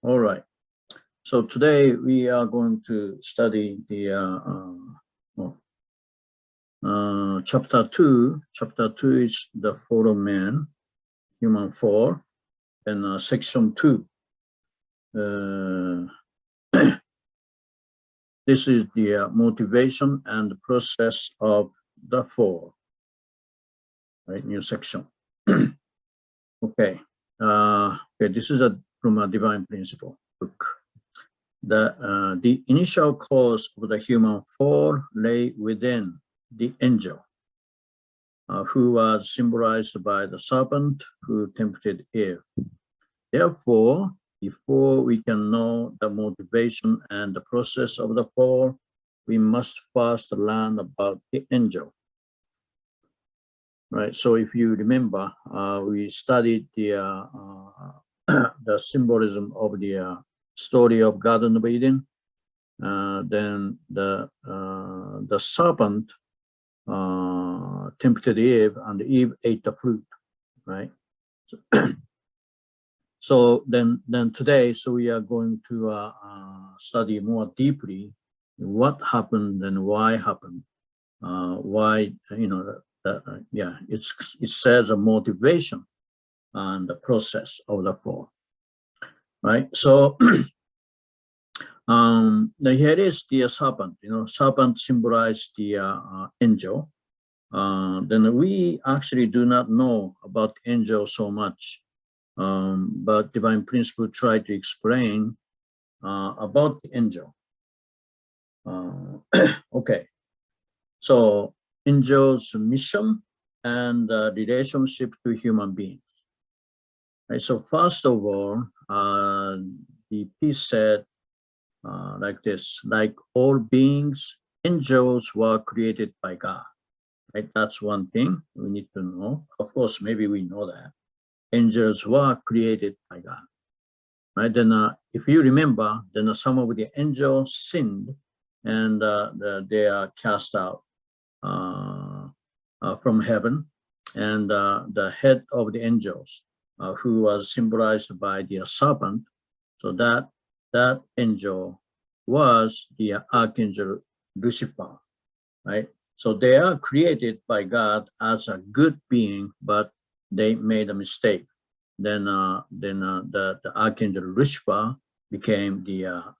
All right. So today we are going to study the chapter 2. Chapter 2 is the fall of man, human fall, and section 2. This is the motivation and the process of the fall. Right, new section. Okay. Okay. This is from a divine principle book. The initial cause of the human fall lay within the angel, who was symbolized by the serpent who tempted Eve. Therefore, before we can know the motivation and the process of the fall, we must first learn about the angel. Right. So, if you remember, we studied the the symbolism of the story of Garden of Eden. Then the serpent tempted Eve, and Eve ate the fruit, right? So then today, so we are going to study more deeply what happened and why happened. Why, yeah, it says a motivation and the process of the fall, right? So here is the serpent. Serpent symbolized the angel. Then we actually do not know about angel so much, but divine principle try to explain about the angel. Okay, so angel's mission and relationship to human beings. Right, so first of all, the piece said like this: like all beings, angels were created by God. Right, that's one thing we need to know. Of course, maybe we know that angels were created by God. Right, then if you remember, then some of the angels sinned, and they are cast out from heaven, and the head of the angels, who was symbolized by the serpent, so that angel was the archangel Lucifer, right? So they are created by God as a good being, but they made a mistake. Then the archangel Lucifer became the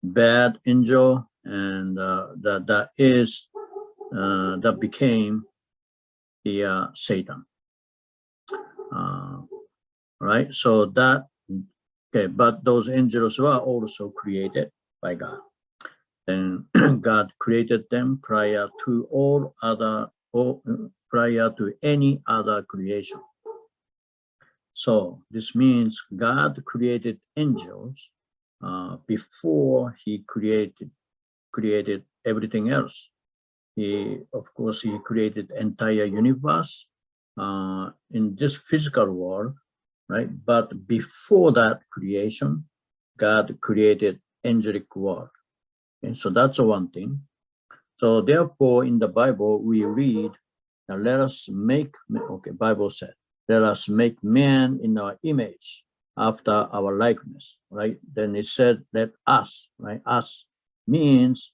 bad angel, and that became the Satan. Right. So that, okay, but those angels were also created by God. And God created them prior to prior to any other creation. So this means God created angels before He created everything else. Of course, He created the entire universe in this physical world, right? But before that creation, God created angelic world. Okay, so that's one thing. So therefore, in the Bible, we read, let us make, okay, Bible said, let us make man in our image after our likeness, right? Then it said, let us, right? Us means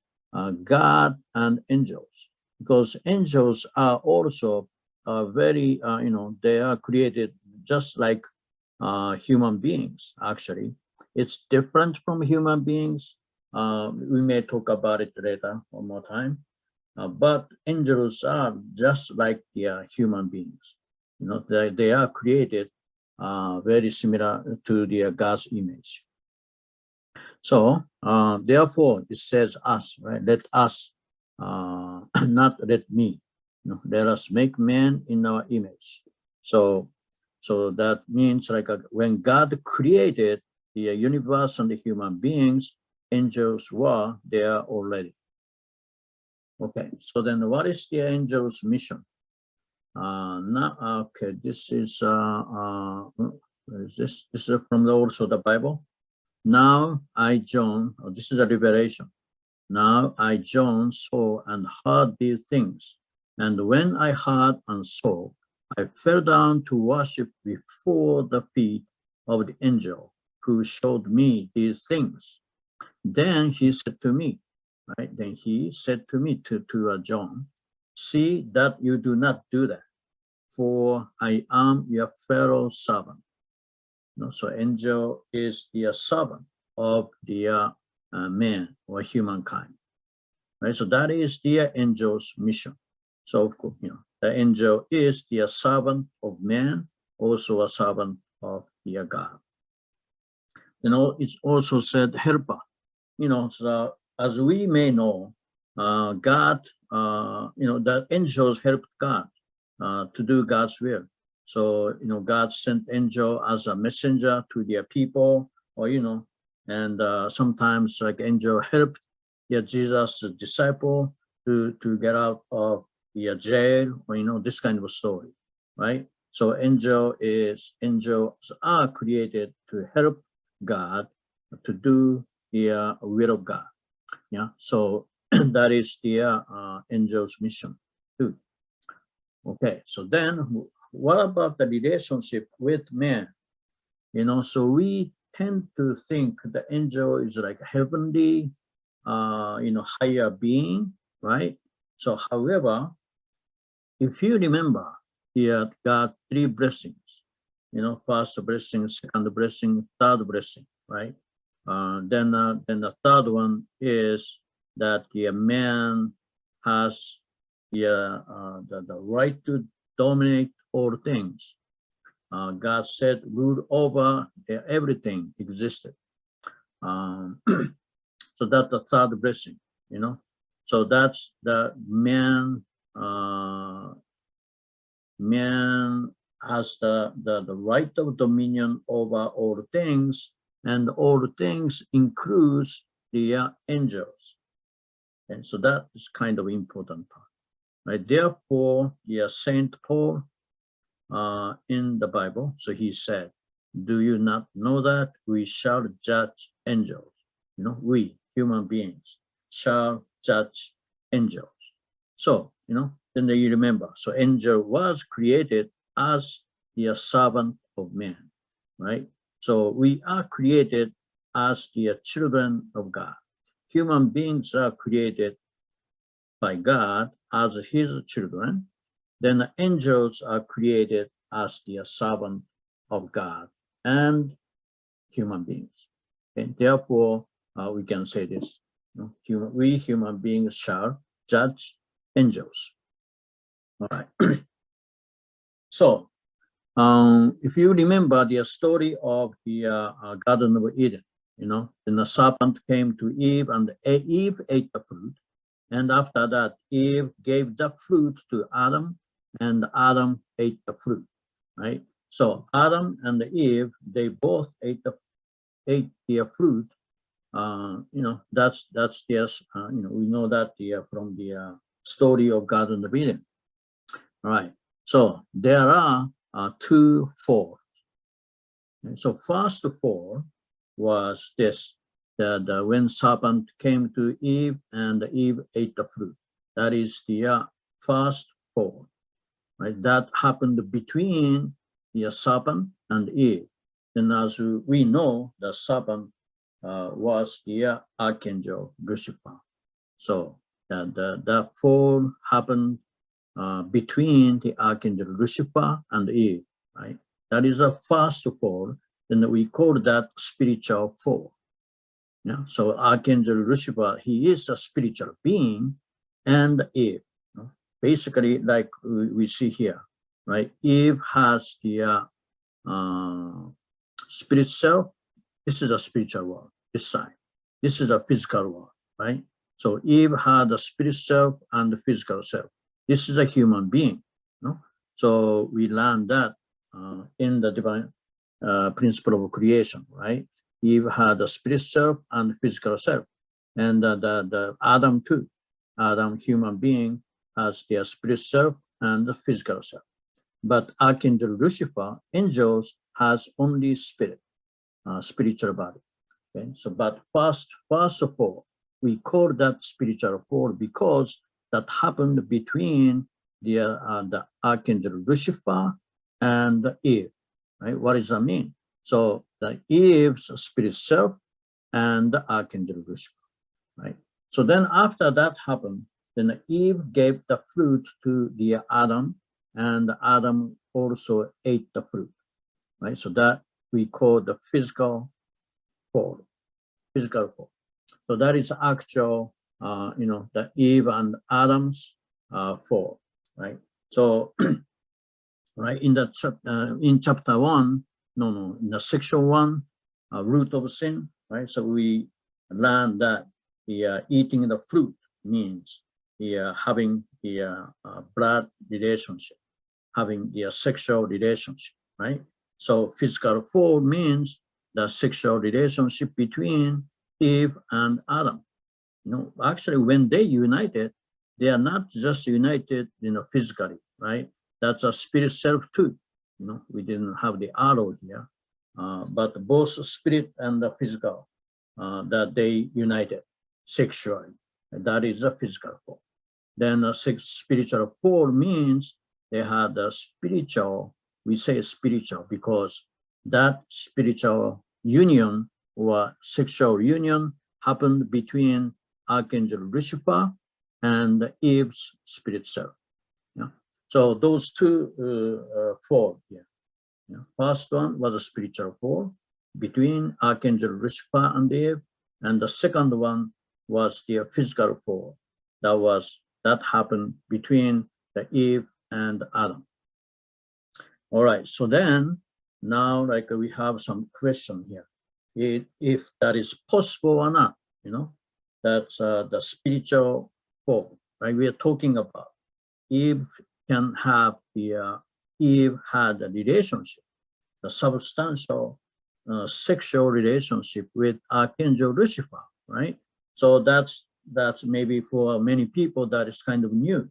God and angels, because angels are also very, they are created just like human beings, actually. It's different from human beings. We may talk about it later one more time. But angels are just like the human beings. They are created very similar to the God's image. So therefore, it says us, right? Let us, not let me. Let us make man in our image. So that means like when God created the universe and the human beings, angels were there already. Okay, so then what is the angel's mission? Now, okay, this is where is this? This is from also the Bible. Now I, John, this is a revelation. Now I, John, saw and heard these things. And when I heard and saw, I fell down to worship before the feet of the angel who showed me these things. Then he said to me, right? Then he said to me, to John, see that you do not do that, for I am your fellow servant. So angel is the servant of the man or humankind, right? So that is the angel's mission. So of course, the angel is the servant of man, also a servant of the God. It's also said helper. So as we may know, God, that angels helped God to do God's will. So, God sent angel as a messenger to their people, or, and sometimes like angel helped Jesus' disciple to get out of the jail, or, this kind of a story, right? So angels are created to help God to do the will of God. Yeah, so that is the angel's mission too. Okay, so then what about the relationship with man? So we tend to think the angel is like heavenly, higher being, right? So however, if you remember, he had got three blessings, first blessing, second blessing, third blessing, right? Then the third one is that the man has the right to dominate all things. God said, rule over everything existed. So that's the third blessing, So that's the man. Man has the right of dominion over all things, and all things includes the angels. And so that is kind of important part, right? Therefore, Saint Paul in the Bible, so he said, do you not know that we shall judge angels? We human beings shall judge angels. So, then you remember, so angel was created as the servant of man, right? So we are created as the children of God. Human beings are created by God as his children. Then the angels are created as the servant of God and human beings. Okay? Therefore, we can say this, we human beings shall judge angels. All right. So, if you remember the story of the Garden of Eden, then the serpent came to Eve, and Eve ate the fruit. And after that, Eve gave the fruit to Adam, and Adam ate the fruit, right? So Adam and Eve, they both ate their fruit. That's their, we know that from the story of Garden of Eden. All right. So there are two falls. And so first fall was this, that when serpent came to Eve and Eve ate the fruit. That is the first fall, right? That happened between the serpent and Eve. And as we know, the serpent was the archangel Lucifer. So that fall happened between the archangel Lucifer and Eve, right? That is a first fall. Then we call that spiritual fall. Yeah. So archangel Lucifer, he is a spiritual being, and Eve, basically like we see here, right? Eve has the spirit self. This is a spiritual world. This side. This is a physical world, right? So Eve had a spirit self and the physical self. This is a human being. So we learn that in the divine principle of creation, right? Eve had a spirit self and physical self, and the Adam too. Adam, human being, has their spirit self and the physical self. But Archangel Lucifer, angels, has only spirit, spiritual body. Okay, so but first of all, we call that spiritual fall because that happened between the Archangel Lucifer and Eve, right? What does that mean? So the Eve's spirit self and the Archangel Lucifer, right? So then after that happened, then Eve gave the fruit to the Adam, and Adam also ate the fruit, right? So that we call the physical fall, physical fall. So that is actual, the Eve and Adam's fall, right? So, right, in chapter 1, in the section 1, root of sin, right? So we learned that the eating the fruit means the having the blood relationship, having the sexual relationship, right? So physical fall means the sexual relationship between Eve and Adam. Actually, when they united, they are not just united, physically, right? That's a spirit self too. We didn't have the arrow here, but both spirit and the physical, that they united sexually. That is a physical form. Then a spiritual form means they had a spiritual, we say spiritual because that spiritual union or sexual union happened between Archangel Lucifer and Eve's spirit self. Yeah. So those two forms here. Yeah. First one was a spiritual form between Archangel Lucifer and Eve, and the second one was the physical form that happened between the Eve and Adam. All right, so then now we have some question here. If that is possible or not, that's the spiritual form, right? We are talking about Eve can have Eve had a relationship, the substantial sexual relationship with Archangel Lucifer, right? So that's maybe for many people that is kind of new,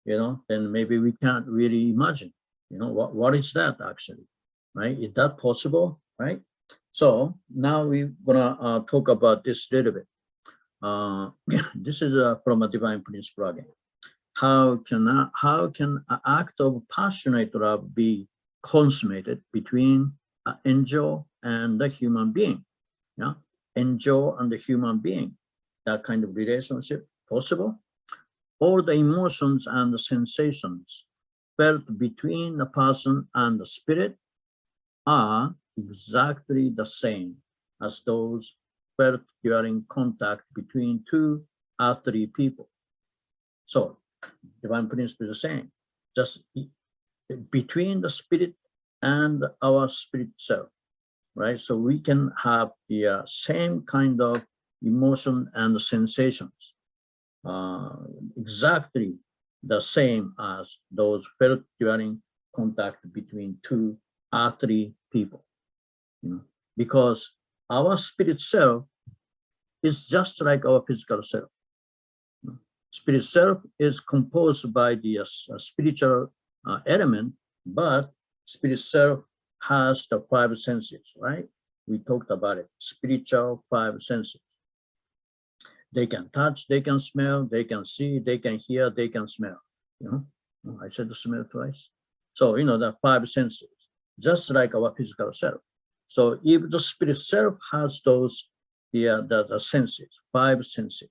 then maybe we can't really imagine, what is that actually, right? Is that possible, right? So now we're gonna talk about this a little bit. This is from a divine principle again. How can an act of passionate love be consummated between an angel and a human being? Yeah, angel and the human being, that kind of relationship possible? All the emotions and the sensations felt between the person and the spirit are exactly the same as those felt during contact between two or three people. So divine principle is the same, just between the spirit and our spirit self, right? So we can have the same kind of emotion and sensations, exactly the same as those felt during contact between two or three people, because our spirit self is just like our physical self. Spirit self is composed by the spiritual element, but spirit self has the five senses, right? We talked about it, spiritual five senses. They can touch, they can smell, they can see, they can hear, they can smell. I said the smell twice. So, the five senses, just like our physical self. So if the spirit self has those, the senses, five senses,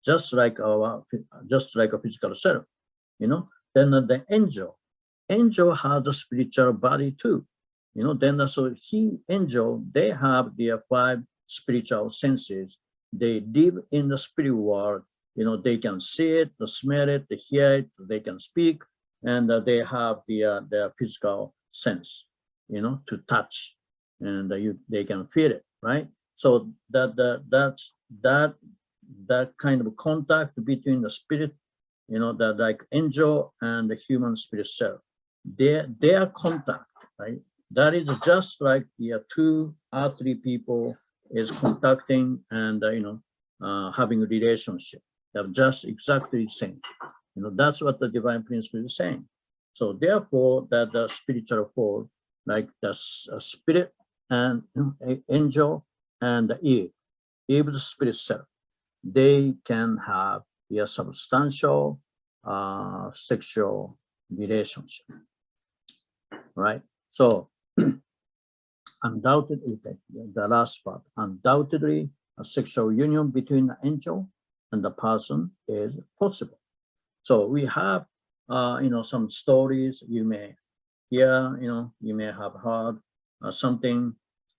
just like a physical self, then the angel has a spiritual body too, then so angel, they have their five spiritual senses. They live in the spirit world, they can see it, smell it, hear it, they can speak, and they have their physical sense, to touch, and they can feel it, right? So that kind of contact between the spirit, that like angel and the human spirit self, their contact, right? That is just like the two or three people is contacting and having a relationship. They're just exactly the same. That's what the divine principle is saying. So therefore, that the spiritual form, like the spirit and angel and the Eve, the spirit self, they can have a substantial sexual relationship, right? So Undoubtedly, the last part, undoubtedly, a sexual union between the angel and the person is possible. So we have, some stories you may hear, you may have heard something,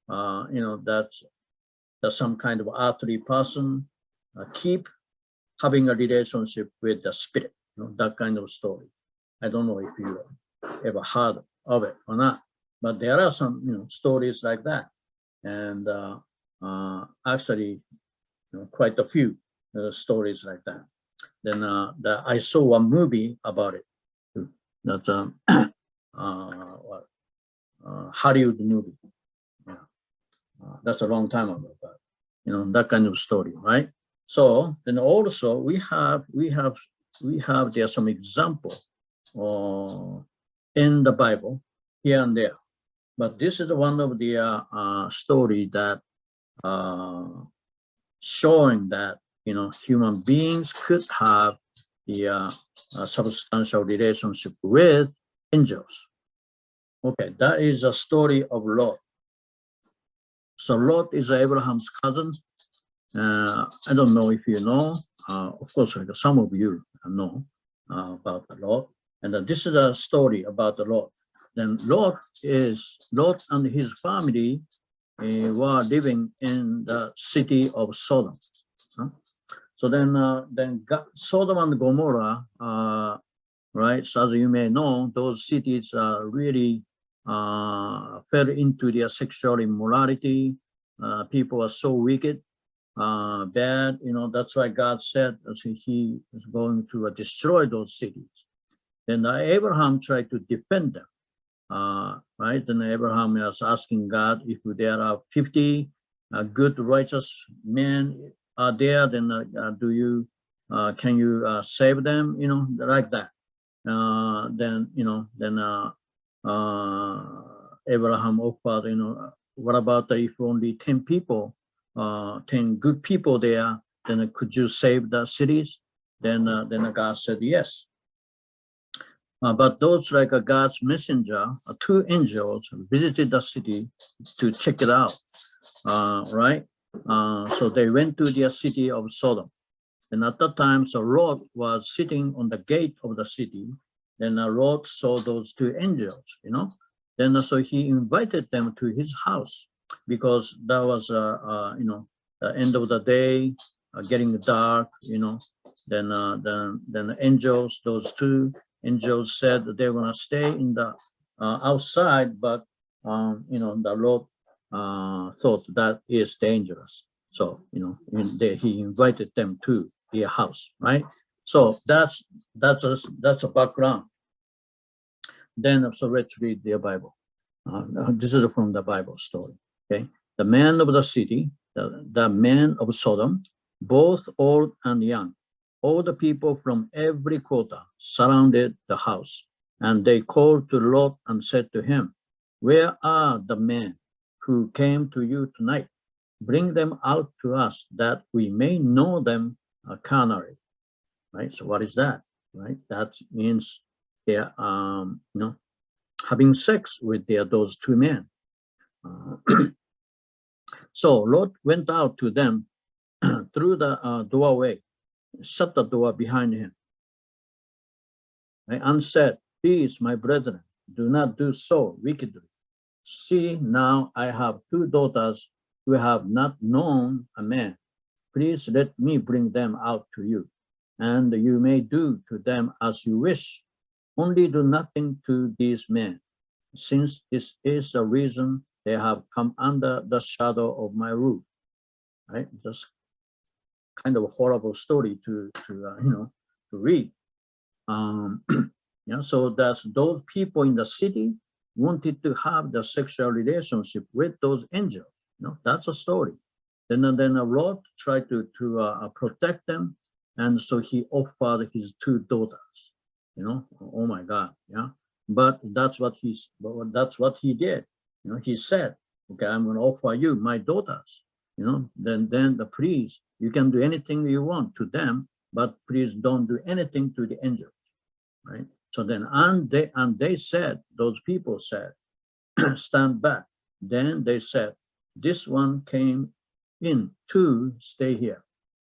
that's some kind of earthly person keep having a relationship with the spirit, that kind of story. I don't know if you ever heard of it or not, but there are some, stories like that. And actually, quite a few stories like that. Then I saw a movie about it. That's Hollywood movie. Yeah. That's a long time ago, but that kind of story, right? So then also we have there some example in the Bible here and there, but this is one of the story that showing that human beings could have the substantial relationship with angels. Okay, that is a story of Lot. So Lot is Abraham's cousin. I don't know if you know. Of course, some of you know about Lot. And this is a story about Lot. Then Lot and his family were living in the city of Sodom. So then Sodom and Gomorrah, right? So as you may know, those cities really fell into their sexual immorality. People are so wicked, bad. That's why God said he is going to destroy those cities. Then Abraham tried to defend them. Right? Then Abraham is asking God if there are 50 good, righteous men are there, then can you save them? Like that. Then Abraham offered, what about if only 10 people, 10 good people there, then could you save the cities? Then God said yes. But those like God's messenger, two angels visited the city to check it out, right? So they went to the city of Sodom. And at that time, so Lot was sitting on the gate of the city. Then Lot saw those two angels, Then so he invited them to his house because that was, the end of the day, getting dark, Then the angels, those two angels said that they're gonna stay in the outside, but the Lot thought that is dangerous. So he invited them to their house, right? So that's a background. Then so let's read the Bible. This is from the Bible story. Okay, the men of the city, the men of Sodom, both old and young, all the people from every quarter surrounded the house, and they called to Lot and said to him, "Where are the men who came to you tonight? Bring them out to us that we may know them carnally." Right? So what is that? Right? That means they're having sex with those two men. So Lot went out to them through the doorway, shut the door behind him, right, and said, "Please, my brethren, do not do so wickedly. See, now I have two daughters who have not known a man. Please let me bring them out to you, and you may do to them as you wish. Only do nothing to these men, since this is the reason they have come under the shadow of my roof." Right? Just kind of a horrible story to read. So that's those people in the city wanted to have the sexual relationship with those angels. That's a story. Then Lot tried to protect them, and so he offered his two daughters. Oh my God, yeah. But that's what he did. He said, "Okay, I'm going to offer you my daughters. Then the priest, you can do anything you want to them, but please don't do anything to the angels." Right? So then, and they said, those people said, "Stand back. Then they said, this one came in to stay here,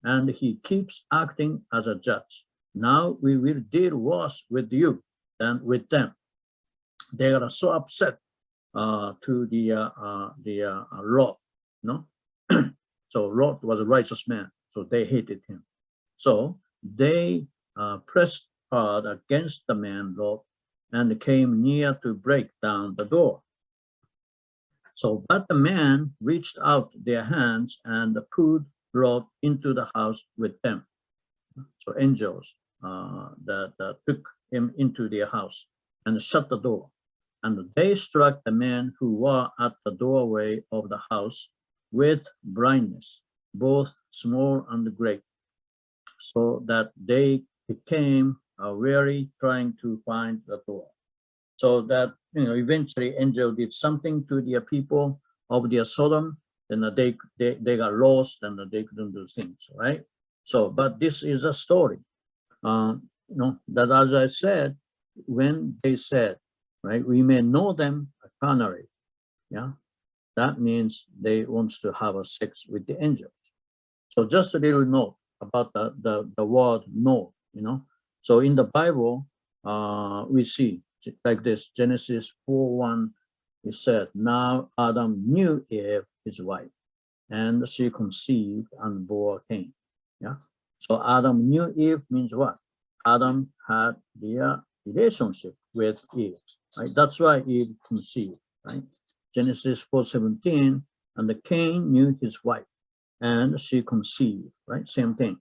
and he keeps acting as a judge. Now we will deal worse with you than with them. They are so upset to the Lot, no? So Lot was a righteous man, so they hated him. So they pressed hard against the man Lot and came near to break down the door. So, but the man reached out their hands and put Lot into the house with them. So angels that took him into their house and shut the door. And they struck the men who were at the doorway of the house with blindness, both small and great, so that they became weary trying to find the door. So that, eventually angel did something to the people of their Sodom, then they got lost and they couldn't do things, right? So, but this is a story, that as I said, when they said, right, we may know them carnally, yeah, that means they want to have a sex with the angels. So just a little note about the word know, So in the Bible, we see like this, Genesis 4:1, it said, now Adam knew Eve, his wife, and she conceived and bore Cain. Yeah. So Adam knew Eve means what? Adam had the relationship with Eve, right? That's why Eve conceived, right? Genesis 4:17, and the Cain knew his wife, and she conceived, right? Same thing.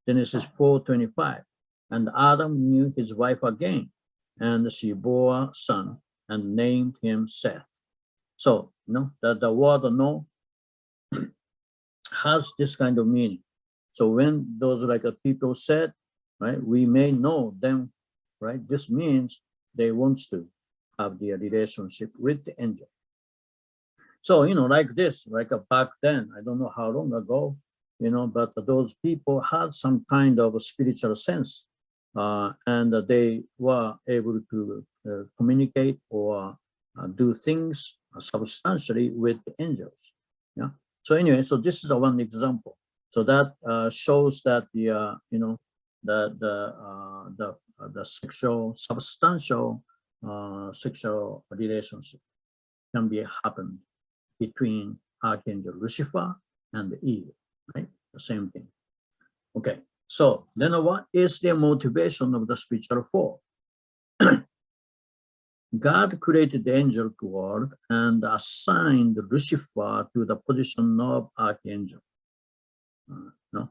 Genesis 4:25, and Adam knew his wife again, and she bore a son and named him Seth. So, that the word know has this kind of meaning. So when those people said, right, we may know them, right, this means they want to have their relationship with the angel. So, like this, back then, I don't know how long ago, but those people had some kind of a spiritual sense, and they were able to communicate or do things substantially with the angels. Yeah. So anyway, so this is one example. So that shows that the sexual substantial sexual relationship can be happened between Archangel Lucifer and Eve, right? The same thing. Okay, so then what is the motivation of the spiritual fall? God created the angelic world and assigned Lucifer to the position of archangel. No,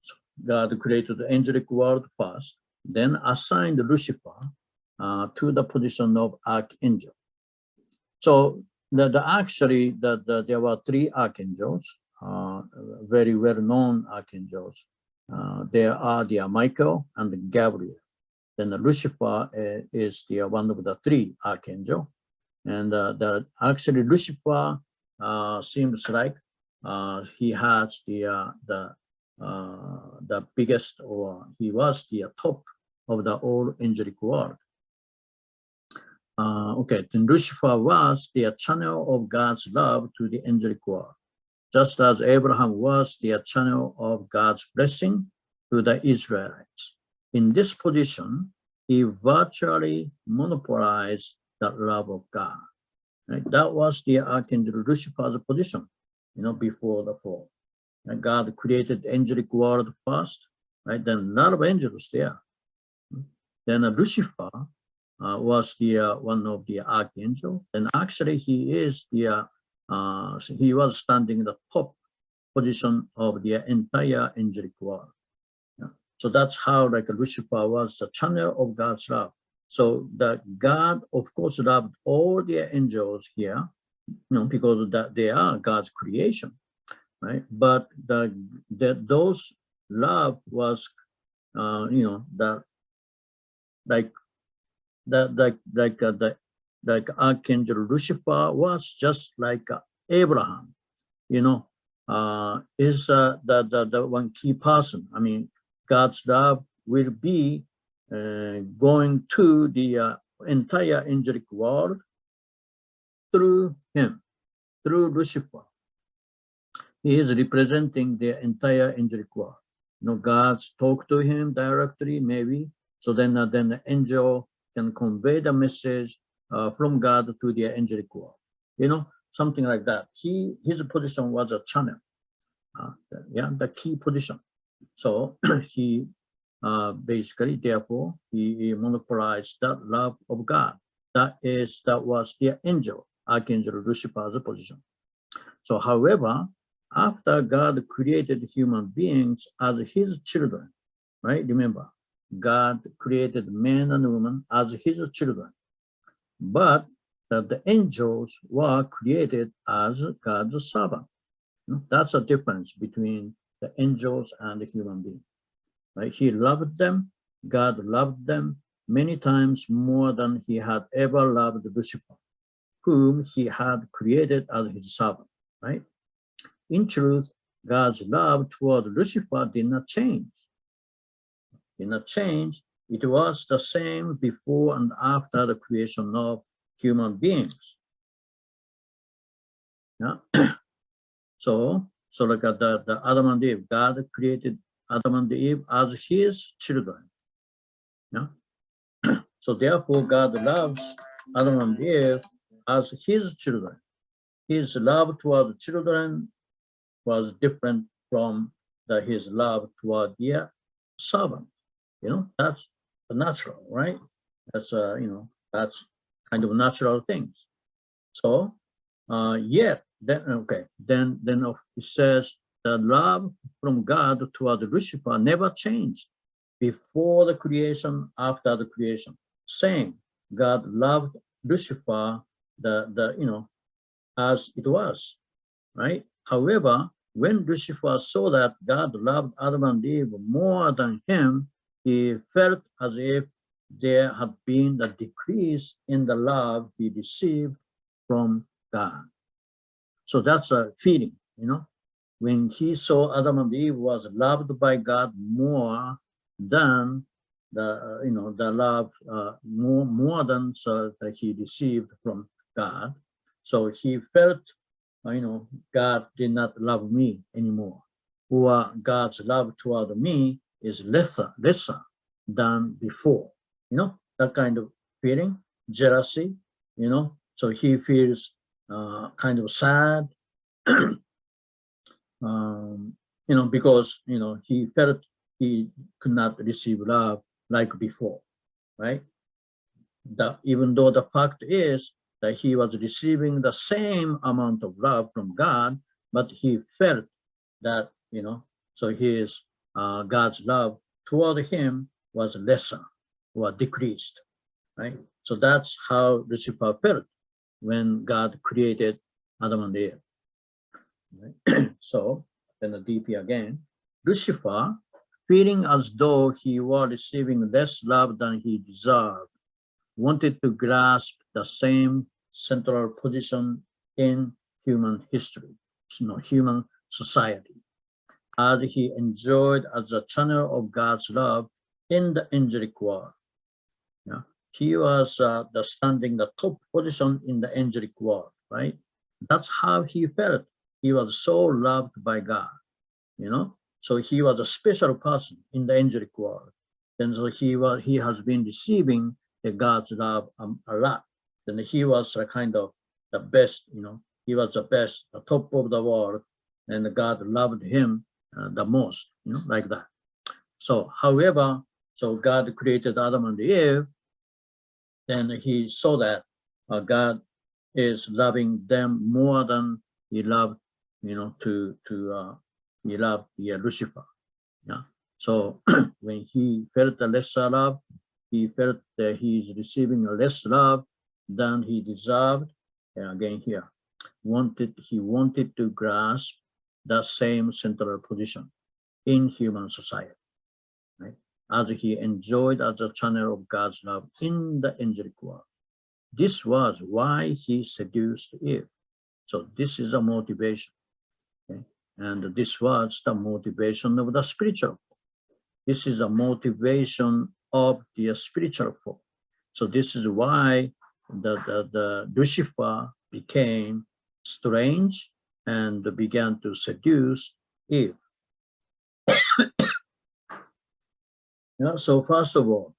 so God created the angelic world first, then assigned Lucifer to the position of archangel. So actually, there were three archangels, very well-known archangels. There are the Michael and Gabriel. Then Lucifer is the one of the three archangels, and actually Lucifer seems like he has the biggest, or he was the top of the whole angelic world. Okay, then Lucifer was the channel of God's love to the angelic world, just as Abraham was the channel of God's blessing to the Israelites. In this position, he virtually monopolized the love of God. Right? That was the Archangel Lucifer's position, before the fall. And God created the angelic world first, right? Then a lot of angels there. Then Lucifer was the one of the archangel, and actually he is the he was standing in the top position of the entire angelic world. Yeah. So that's how Lucifer was the channel of God's love. So that God, of course, loved all the angels here, because that they are God's creation, right? But those love was, like Archangel Lucifer was just like Abraham, is the one key person. I mean, God's love will be going to the entire angelic world through him. through Lucifer, he is representing the entire angelic world. God talk to him directly, maybe. So then the angel can convey the message from God to the angelic world. Something like that. His position was a channel. The key position. So he basically, therefore, he monopolized that love of God. That was the angel, Archangel Lucifer's position. So, however, after God created human beings as his children, right? Remember, God created man and woman as his children, but the angels were created as God's servant. That's a difference between the angels and the human being. Right? He loved them. God loved them many times more than he had ever loved Lucifer, whom he had created as his servant. Right? In truth, God's love toward Lucifer did not change. It was the same before and after the creation of human beings. Yeah. So like the Adam and Eve, God created Adam and Eve as his children. Yeah. So therefore, God loves Adam and Eve as his children. His love toward children was different from his love toward the servant. That's natural, right? That's that's kind of natural things. So yet then it says the love from God toward Lucifer never changed before the creation, after the creation. Same, God loved Lucifer as it was, right? However, when Lucifer saw that God loved Adam and Eve more than him, he felt as if there had been a decrease in the love he received from God. So that's a feeling, when he saw Adam and Eve was loved by God more than the love more than that he received from God. So he felt, God did not love me anymore, or God's love toward me is lesser than before. That kind of feeling, jealousy. So he feels kind of sad. Because he felt he could not receive love like before, right? Even though the fact is that he was receiving the same amount of love from God, but he felt that so his God's love toward him was lesser or decreased, right? So that's how Lucifer felt when God created Adam and Eve. Right? So then the DP again, Lucifer, feeling as though he were receiving less love than he deserved, wanted to grasp the same central position in human history, human society, as he enjoyed as a channel of God's love in the angelic world. Yeah. He was standing the top position in the angelic world, right? That's how he felt. He was so loved by God, So he was a special person in the angelic world. And so he has been receiving the God's love a lot. And he was a kind of the best, he was the best, the top of the world, and God loved him the most, like that. So, however, so God created Adam and Eve, then he saw that God is loving them more than he loved, he loved Lucifer. Yeah. So when he felt the lesser love, he felt that he is receiving less love than he deserved. And again here, he wanted to grasp the same central position in human society, right? As he enjoyed as a channel of God's love in the angelic world. This was why he seduced Eve. So this is a motivation. Okay? And this was the motivation of the spiritual. This is a motivation of the spiritual folk. So this is why the Lucifer became strange and began to seduce Eve. So first of all,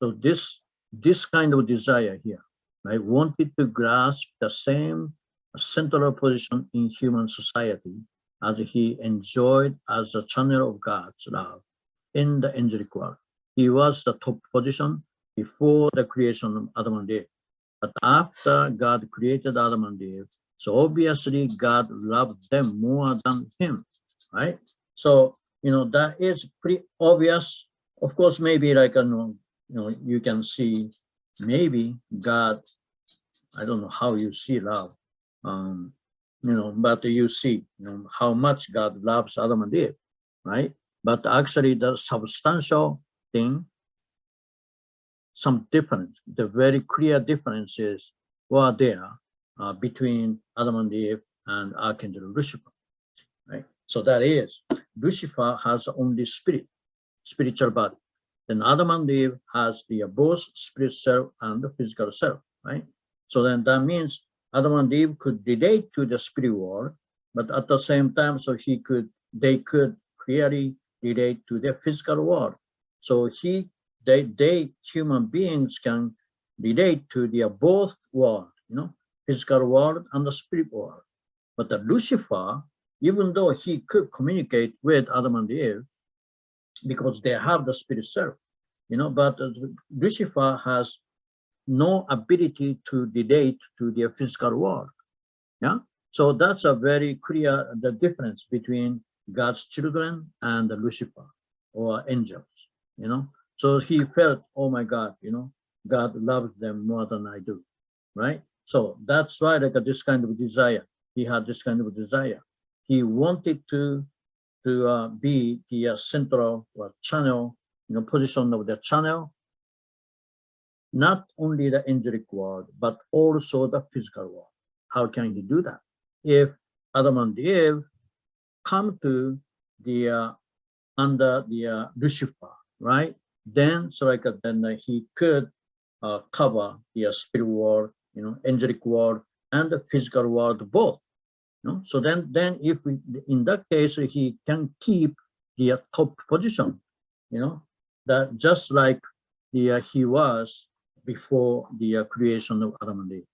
so this kind of desire here, right, wanted to grasp the same central position in human society as he enjoyed as a channel of God's love in the angelic world. He was the top position before the creation of Adam and Eve. But after God created Adam and Eve, so obviously God loved them more than him, right? So, that is pretty obvious. Of course, maybe like, you can see maybe God, I don't know how you see love, but you see, how much God loves Adam and Eve, right? But actually the substantial thing, some difference, the very clear differences were there between Adam and Eve and Archangel Lucifer, right? So that is, Lucifer has only spiritual body. Then Adam and Eve has the both spirit self and the physical self, right? So then that means Adam and Eve could relate to the spirit world, but at the same time, so they could clearly relate to the physical world. So they human beings can relate to the both world, physical world and the spirit world. But the Lucifer, even though he could communicate with Adam and Eve, because they have the spirit self, but Lucifer has no ability to relate to the physical world. Yeah. So that's a very clear the difference between God's children and Lucifer or angels, So he felt, oh my God, God loves them more than I do, right? So that's why like this kind of desire, he had this kind of desire. He wanted to be the central channel, position of the channel, not only the angelic world, but also the physical world. How can he do that? If Adam and Eve come to the under the Lucifer, right? Then he could cover the spirit world, angelic world, and the physical world both. So then if in that case he can keep the top position, that just like he was before the creation of Adam and Eve.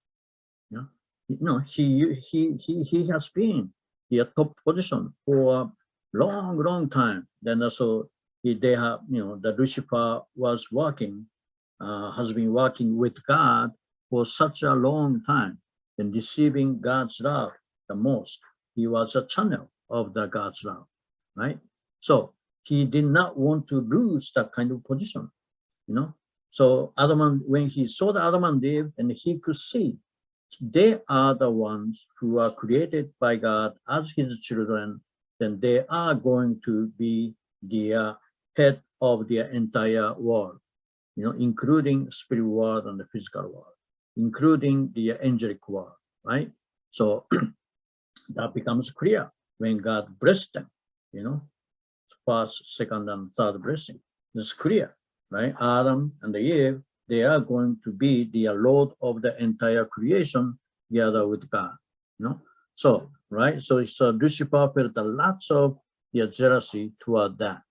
He has been the top position for a long time. Then also they have, the Lucifer was working, has been working with God for such a long time and receiving God's love the most. He was a channel of the God's love, right? So he did not want to lose that kind of position, So when he saw the Adam and Eve, and he could see they are the ones who are created by God as his children, then they are going to be the head of the entire world, including spirit world and the physical world, including the angelic world, right? So that becomes clear when God blessed them, first, second, and third blessing. It's clear, right? Adam and Eve, they are going to be the Lord of the entire creation together with God, So, right? So Lucifer felt a lot of jealousy toward that,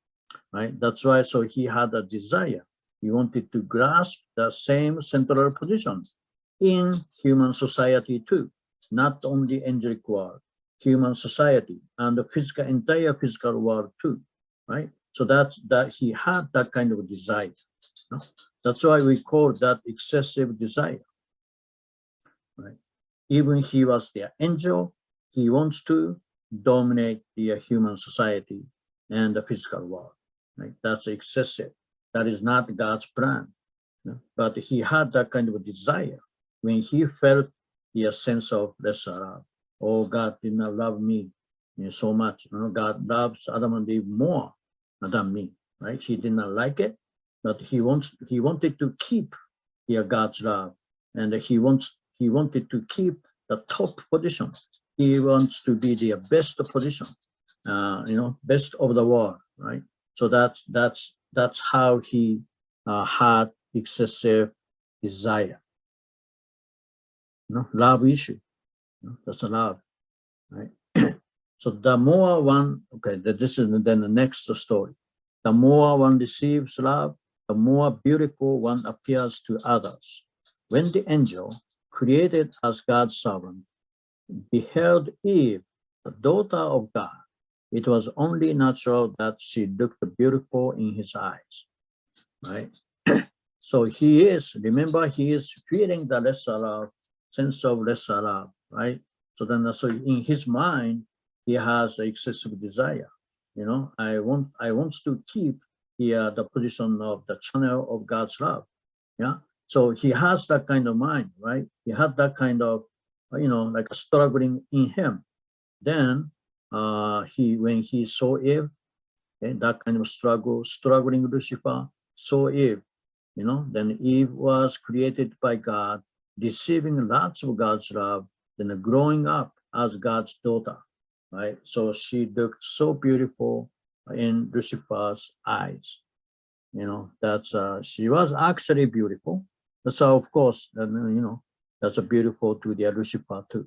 right? That's why, so he had a desire. He wanted to grasp the same central position in human society too, not only angelic world, human society, and the entire physical world too, right? So that he had that kind of desire. That's why we call that excessive desire, right? Even he was the angel, he wants to dominate the human society and the physical world, right? That's excessive. That is not God's plan. But he had that kind of desire when he felt the sense of lesser love. Oh, God did not love me so much. God loves Adam and Eve more than me, right? He did not like it, but he wanted to keep God's love, and he wanted to keep the top position. He wants to be the best position, best of the world, right? So that's how he had excessive desire, love issue. That's a love, right? So the more one, okay, this is then the next story. The more one receives love, the more beautiful one appears to others. When the angel, created as God's servant, beheld Eve, the daughter of God, it was only natural that she looked beautiful in his eyes, right? So he is, remember, he is feeling the lesser love, sense of lesser love, right? So then, so in his mind, he has excessive desire. I want to keep the position of the channel of God's love. Yeah. So he has that kind of mind, right? He had that kind of, like a struggling in him. Then when he saw Eve, okay, that kind of struggling Lucifer saw Eve. Then Eve was created by God, receiving lots of God's love, then growing up as God's daughter, right? So she looked so beautiful in Lucifer's eyes. That's she was actually beautiful. So of course, that's a beautiful to the Lucifer too.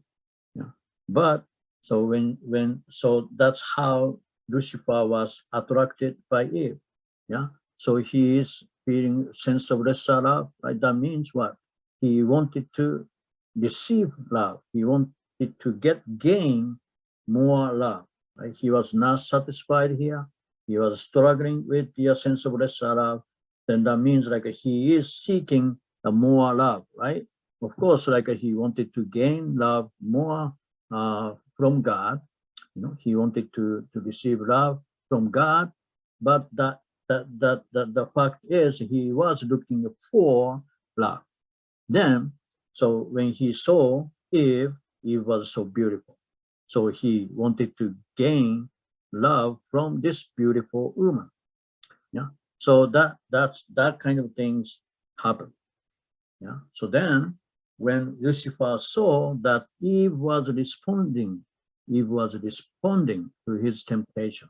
Yeah. But so so that's how Lucifer was attracted by Eve. Yeah. So he is feeling sense of lesser love, right? That means what? He wanted to receive love. He wanted to gain more love. Right? He was not satisfied here. He was struggling with the sense of lesser love. Then that means like he is seeking more love, right? Of course, like he wanted to gain love more from God. He wanted to receive love from God, but the fact is he was looking for love. Then, so when he saw Eve, Eve was so beautiful. So he wanted to gain love from this beautiful woman. Yeah. So that kind of things happen. Yeah. So then when Lucifer saw that Eve was responding to his temptation,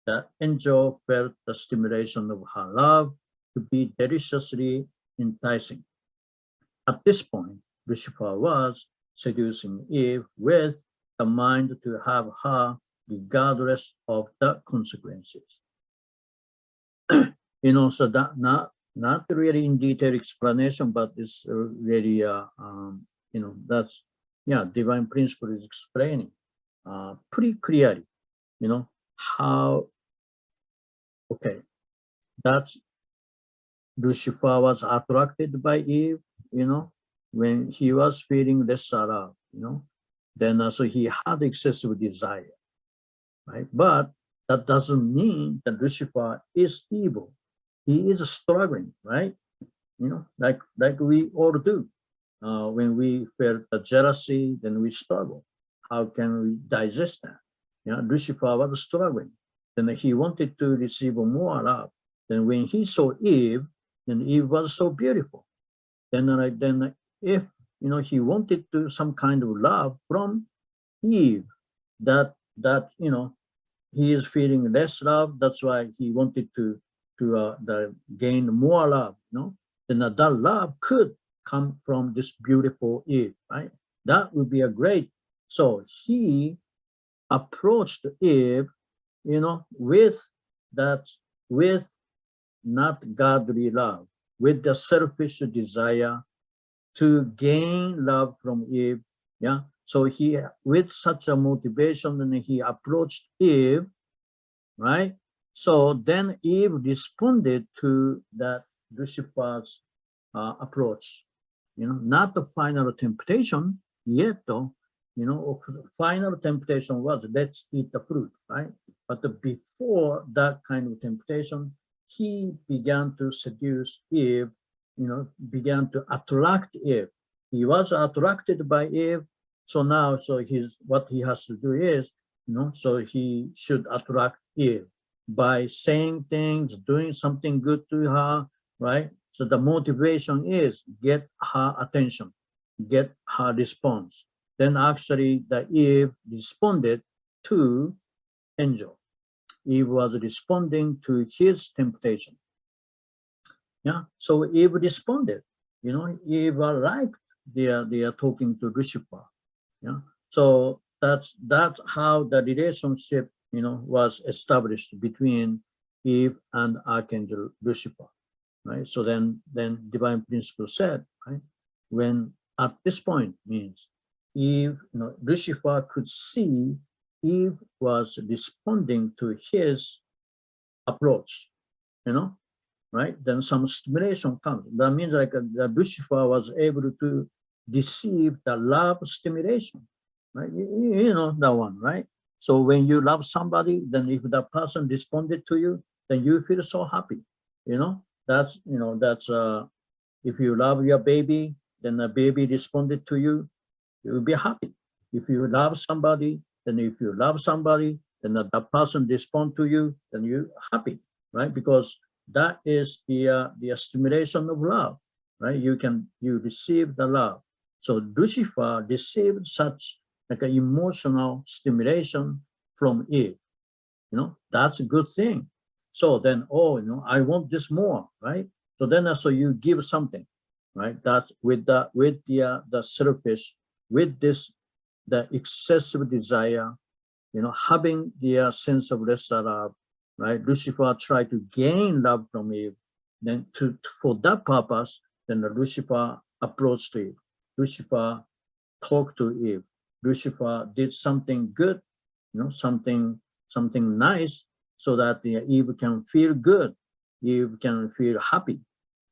the angel felt the stimulation of her love to be deliciously enticing. At this point, Lucifer was seducing Eve with the mind to have her regardless of the consequences. So that not really in detail explanation, but it's really, that's, divine principle is explaining pretty clearly, how, okay, that's Lucifer was attracted by Eve, when he was feeling lesser love, then so he had excessive desire, right? But that doesn't mean that Lucifer is evil. He is struggling, right? Like we all do. When we feel the jealousy, then we struggle. How can we digest that? Lucifer was struggling. Then he wanted to receive more love. Then when he saw Eve, then Eve was so beautiful. Then if he wanted to some kind of love from Eve, that he is feeling less love. That's why he wanted to gain more love. Then that love could come from this beautiful Eve, right? That would be a great. So he approached Eve, with not godly love, with the selfish desire to gain love from Eve. Yeah. So he, with such a motivation, then he approached Eve, right? So then Eve responded to that Lucifer's approach. Not the final temptation yet, though. Final temptation was let's eat the fruit, right? But before that kind of temptation, he began to seduce Eve, began to attract Eve. He was attracted by Eve. So now, what he has to do is, so he should attract Eve by saying things, doing something good to her, right? So the motivation is get her attention, get her response. Then actually the Eve responded to angel. Eve was responding to his temptation. Yeah, so Eve responded. Eve liked they are talking to Lucifer. Yeah. So that's how the relationship, was established between Eve and Archangel Lucifer, right? So then divine principle said, right, when at this point means Eve, Lucifer could see Eve was responding to his approach, right? Then some stimulation comes. That means like that Lucifer was able to receive the love stimulation, right? You know that one, right? So when you love somebody, then if that person responded to you, then you feel so happy. That's if you love your baby, then the baby responded to you, you will be happy. If you love somebody, then that person respond to you, then you're happy, right? Because that is the stimulation of love, right? You receive the love. So Lucifer received such like an emotional stimulation from Eve. That's a good thing. So then, I want this more, right? So then, so you give something, right? That's with the selfish, with this the excessive desire, having the sense of lesser love, right? Lucifer tried to gain love from Eve. Then for that purpose, then Lucifer approached Eve. Lucifer talked to Eve. Lucifer did something good, something nice, so that Eve can feel good, Eve can feel happy,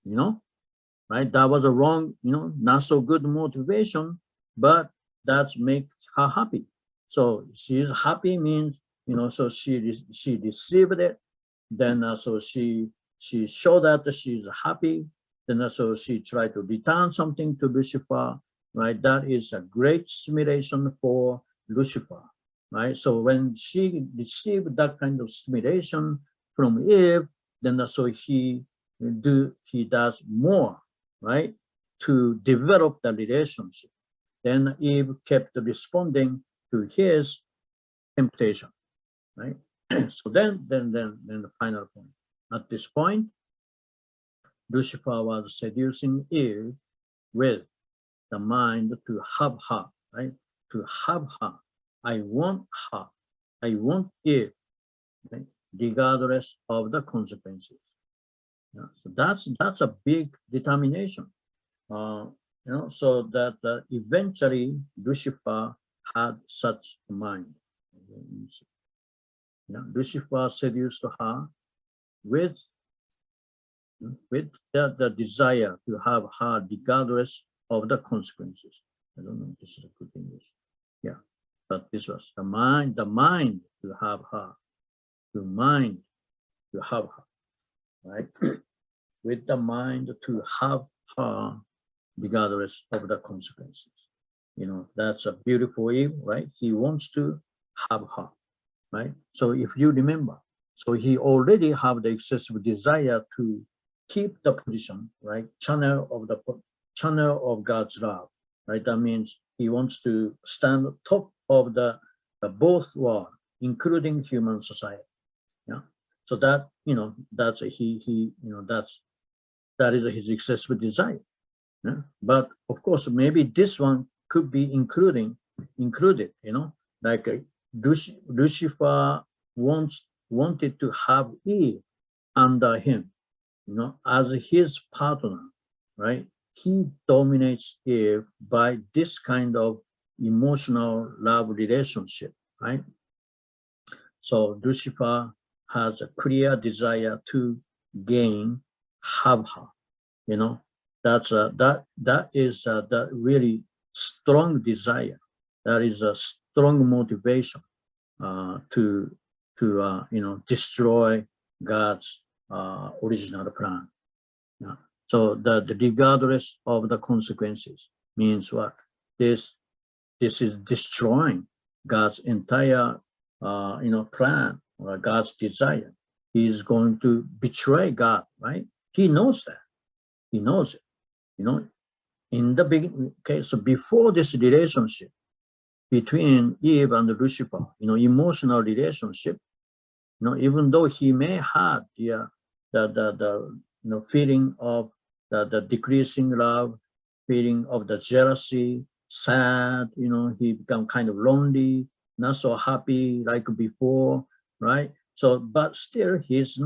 right? That was a wrong, not so good motivation, but that's make her happy. So she's happy means, so she received it. Then so she showed that she's happy. Then so she tried to return something to Lucifer, right? That is a great stimulation for Lucifer, right? So when she received that kind of stimulation from Eve, then so he does more, right, to develop the relationship. Then Eve kept responding to his temptation, right? So then the final point. At this point, Lucifer was seducing Eve with the mind to have her, right? To have her. I want her. I want Eve, right? Regardless of the consequences. Yeah. So that's a big determination. So that eventually Lucifer had such a mind. Lucifer seduced her with the desire to have her regardless of the consequences. I don't know if this is a good English. Yeah, but this was the mind to have her, right? With the mind to have her regardless of the consequences. That's a beautiful Eve, right? He wants to have her, right? So if you remember, so he already have the excessive desire to keep the position, right? Channel of God's love, right? That means he wants to stand top of the both world, including human society. Yeah. So that, that's that is his excessive desire. Yeah? But of course, maybe this one could be included, like Lucifer wanted to have Eve under him, as his partner, right? He dominates Eve by this kind of emotional love relationship, right? So Lucifer has a clear desire to have her, that is that really strong desire. That is a strong motivation to destroy God's original plan. Yeah. So the regardless of the consequences means what? This is destroying God's entire plan or God's desire. He is going to betray God, right? He knows that. He knows it. In the beginning, okay, so before this relationship between Eve and Lucifer, emotional relationship, even though he may have the feeling of the decreasing love, feeling of the jealousy, sad, he become kind of lonely, not so happy like before, right? So, but still, he's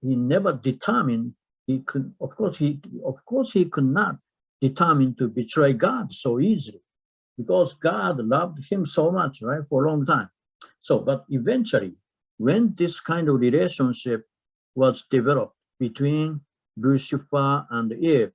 never determined. He could, of course, he could not determine to betray God so easily, because God loved him so much, right, for a long time. So, but eventually, when this kind of relationship was developed between Lucifer and Eve,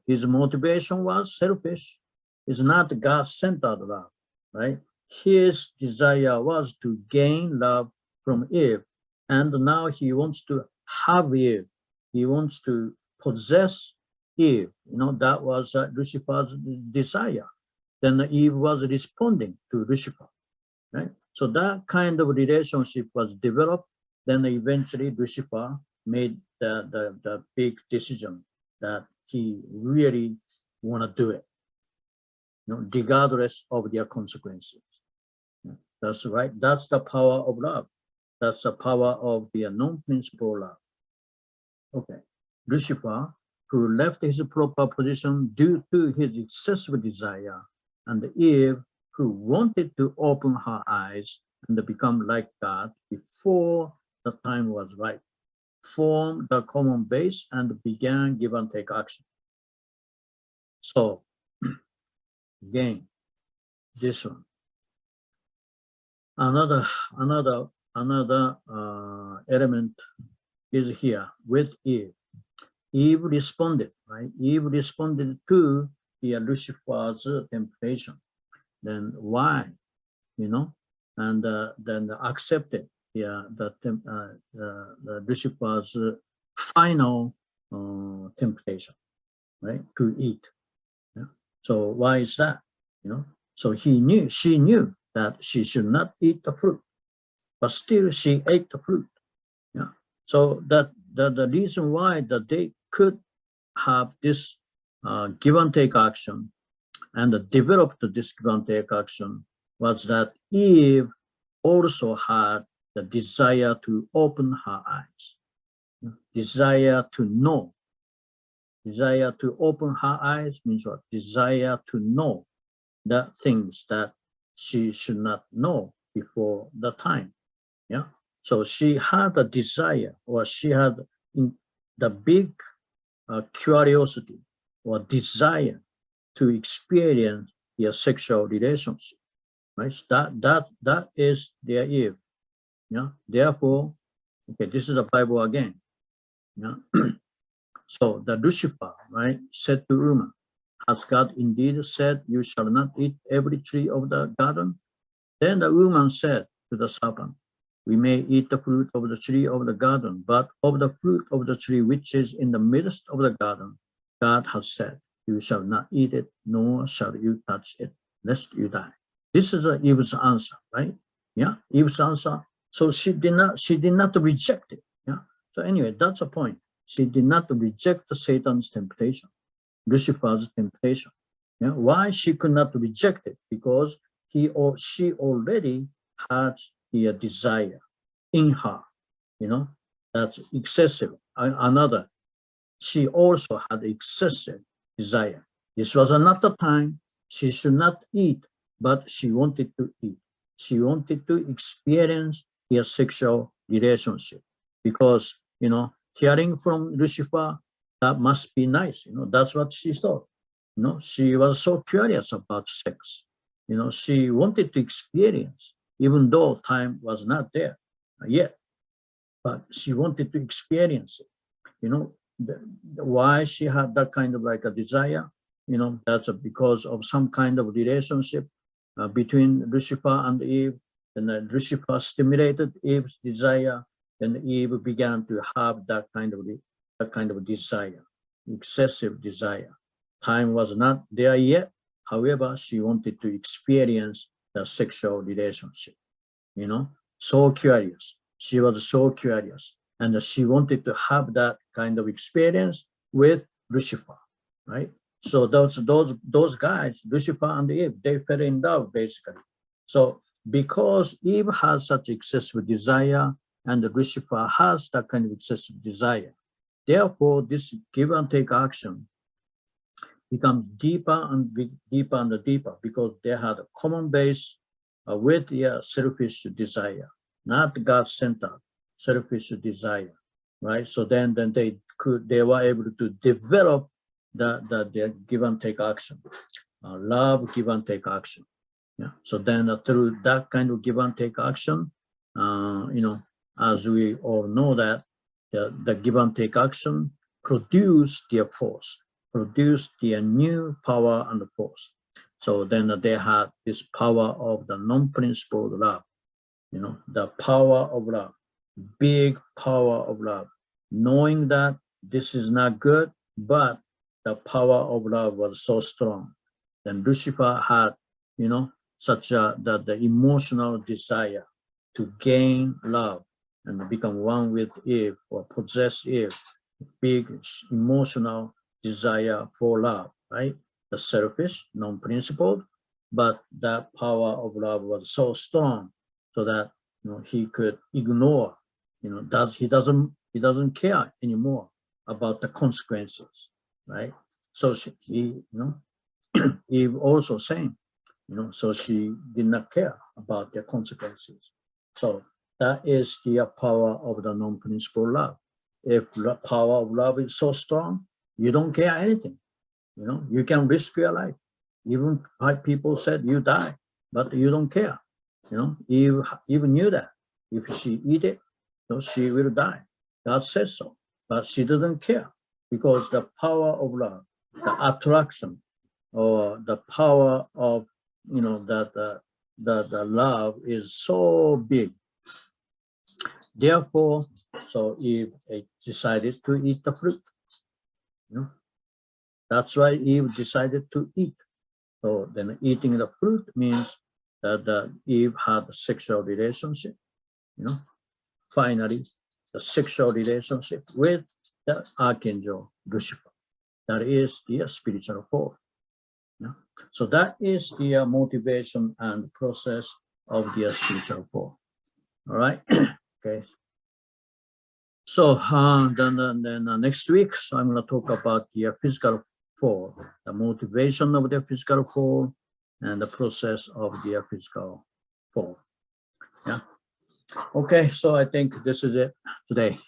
his motivation was selfish. It's not God-centered love, right? His desire was to gain love from Eve, and now he wants to have Eve. He wants to possess Eve. That was Lucifer's desire. Then Eve was responding to Lucifer, right? So that kind of relationship was developed. Then eventually Lucifer made the big decision that he really want to do it, regardless of their consequences. That's right. That's the power of love. That's the power of the non-principle love. Okay. Lucifer, who left his proper position due to his excessive desire, and Eve, who wanted to open her eyes and become like God before the time was right, formed the common base and began give and take action. So, again, this one. Another element is here with Eve. Eve responded, right? Eve responded to the Lucifer's temptation. Then why, and then accepted the Lucifer's final temptation, right? To eat. Yeah? So why is that? So she knew that she should not eat the fruit, but still she ate the fruit. Yeah. So that the reason why that they could have this give and take action and developed this give and take action was that Eve also had the desire to open her eyes, desire to know. Desire to open her eyes means what? Desire to know the things that she should not know before the time. Yeah. So she had a desire, or she had the big curiosity or desire to experience their sexual relationship. Right. That is their Eve. Yeah. Therefore, okay, this is the Bible again. Yeah. So the Lucifer, right, said to woman, has God indeed said, you shall not eat every tree of the garden? Then the woman said to the serpent, we may eat the fruit of the tree of the garden, but of the fruit of the tree which is in the midst of the garden, God has said, you shall not eat it, nor shall you touch it, lest you die. This is Eve's answer, right? Yeah, Eve's answer. So she did not reject it. Yeah. So anyway, that's the point. She did not reject Satan's temptation, Lucifer's temptation. Yeah. Why she could not reject it? Because he or she already had the desire in her, that's excessive. Another, she also had excessive desire. This was another time she should not eat, but she wanted to eat. She wanted to experience their sexual relationship because, hearing from Lucifer, that must be nice. That's what she thought. She was so curious about sex. She wanted to experience, even though time was not there yet, but she wanted to experience it. Why she had that kind of like a desire, that's because of some kind of relationship between Lucifer and Eve. And Lucifer stimulated Eve's desire, and Eve began to have that kind of desire, excessive desire. Time was not there yet. However, she wanted to experience the sexual relationship, so curious. She was so curious, and she wanted to have that kind of experience with Lucifer, right? So those guys, Lucifer and Eve, they fell in love basically. So because Eve has such excessive desire and Lucifer has that kind of excessive desire, therefore this give and take action becomes deeper and deeper and deeper because they had a common base with their selfish desire, not God-centered selfish desire, right? So then they were able to develop the give and take action, love give and take action. Yeah. So then through that kind of give and take action, as we all know that the give and take action produce their force, produce their new power and force. So then they had this power of the non-principled love, the power of love, big power of love, knowing that this is not good, but the power of love was so strong. Then Lucifer had, such the emotional desire to gain love and become one with Eve or possess Eve, big emotional desire for love, right? The selfish, non-principled, but that power of love was so strong so that he could ignore, that he doesn't care anymore about the consequences, right? So Eve also same, so she did not care about the consequences. So that is the power of the non-principled love. If the power of love is so strong, you don't care anything. You can risk your life. Even people said you die, but you don't care. Eve even knew that if she eat it, she will die. God says so, but she doesn't care because the power of love, the attraction, or the power of that the love is so big. Therefore, so Eve decided to eat the fruit. That's why Eve decided to eat. So then eating the fruit means that Eve had a sexual relationship, finally the sexual relationship with the archangel Lucifer. That is the spiritual force. So that is the motivation and process of the spiritual force. All right. Okay. So then next week, so I'm going to talk about the physical force, the motivation of the physical force, and the process of the physical force. Yeah. Okay. So I think this is it today.